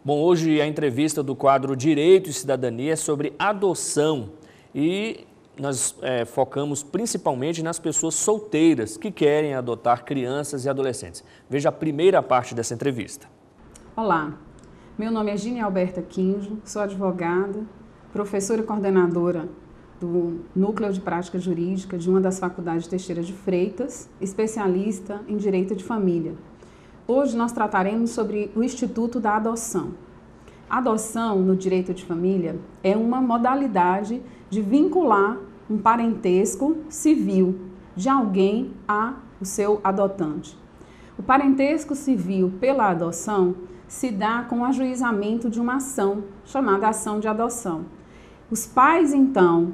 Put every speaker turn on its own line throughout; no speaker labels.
Bom, hoje a entrevista do quadro Direito e Cidadania é sobre adoção e nós focamos principalmente nas pessoas solteiras que querem adotar crianças e adolescentes. Veja a primeira parte dessa entrevista.
Olá, meu nome é Gine Alberta Quinjo, sou advogada, professora e coordenadora do Núcleo de Prática Jurídica de uma das faculdades Teixeira de Freitas, especialista em Direito de Família. Hoje nós trataremos sobre o Instituto da Adoção. A adoção no direito de família é uma modalidade de vincular um parentesco civil de alguém ao seu adotante. O parentesco civil pela adoção se dá com o ajuizamento de uma ação, chamada ação de adoção. Os pais, então,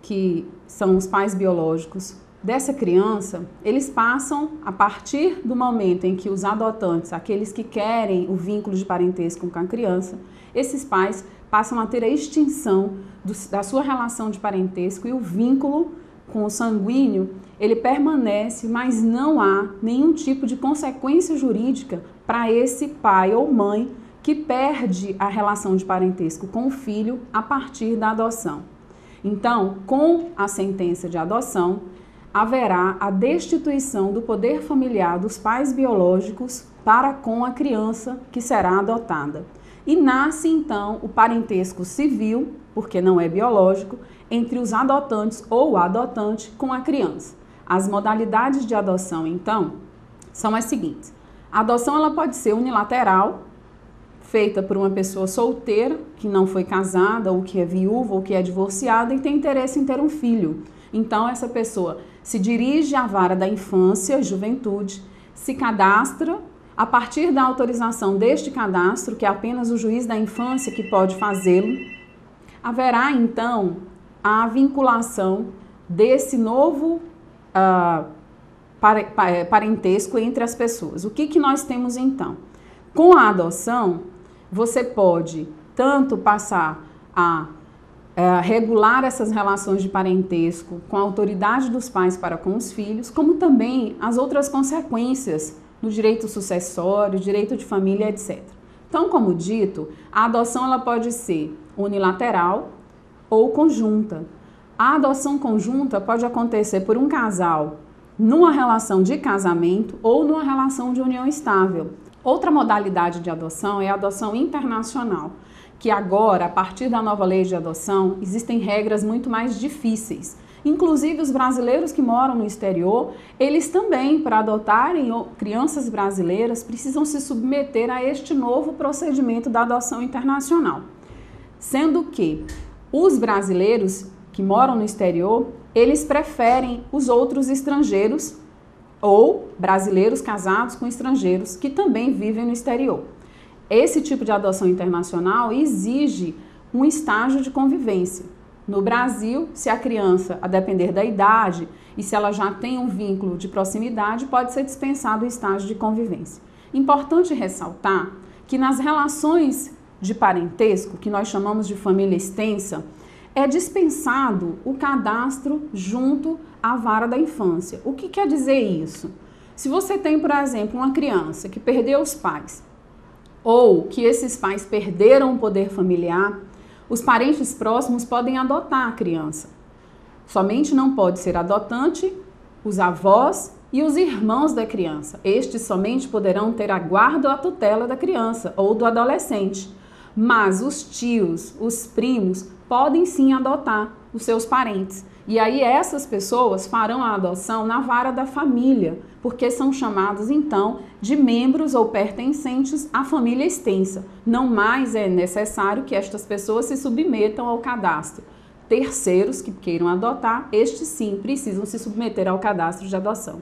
que são os pais biológicos dessa criança, eles passam, a partir do momento em que os adotantes, aqueles que querem o vínculo de parentesco com a criança, esses pais passam a ter a extinção da sua relação de parentesco e o vínculo com o sanguíneo, ele permanece, mas não há nenhum tipo de consequência jurídica para esse pai ou mãe que perde a relação de parentesco com o filho a partir da adoção. Então, com a sentença de adoção, haverá a destituição do poder familiar dos pais biológicos para com a criança que será adotada. E nasce, então, o parentesco civil, porque não é biológico, entre os adotantes ou o adotante com a criança. As modalidades de adoção, então, são as seguintes. A adoção ela pode ser unilateral, feita por uma pessoa solteira, que não foi casada, ou que é viúva, ou que é divorciada e tem interesse em ter um filho. Então, essa pessoa se dirige à vara da infância e juventude, se cadastra, a partir da autorização deste cadastro, que é apenas o juiz da infância que pode fazê-lo, haverá, então, a vinculação desse novo parentesco entre as pessoas. O que nós temos, então? Com a adoção, você pode tanto passar a regular essas relações de parentesco com a autoridade dos pais para com os filhos, como também as outras consequências no direito sucessório, direito de família, etc. Então, como dito, a adoção ela pode ser unilateral ou conjunta. A adoção conjunta pode acontecer por um casal numa relação de casamento ou numa relação de união estável. Outra modalidade de adoção é a adoção internacional, que agora, a partir da nova lei de adoção, existem regras muito mais difíceis. Inclusive, os brasileiros que moram no exterior, eles também, para adotarem crianças brasileiras, precisam se submeter a este novo procedimento da adoção internacional. Sendo que os brasileiros que moram no exterior, eles preferem os outros estrangeiros ou brasileiros casados com estrangeiros que também vivem no exterior. Esse tipo de adoção internacional exige um estágio de convivência. No Brasil, se a criança, a depender da idade e se ela já tem um vínculo de proximidade, pode ser dispensado o estágio de convivência. Importante ressaltar que nas relações de parentesco, que nós chamamos de família extensa, é dispensado o cadastro junto à vara da infância. O que quer dizer isso? Se você tem, por exemplo, uma criança que perdeu os pais, ou que esses pais perderam o poder familiar, os parentes próximos podem adotar a criança. Somente não pode ser adotante os avós e os irmãos da criança. Estes somente poderão ter a guarda ou a tutela da criança ou do adolescente. Mas os tios, os primos, podem sim adotar os seus parentes. E aí essas pessoas farão a adoção na vara da família, porque são chamados então de membros ou pertencentes à família extensa. Não mais é necessário que estas pessoas se submetam ao cadastro. Terceiros que queiram adotar, estes sim precisam se submeter ao cadastro de adoção.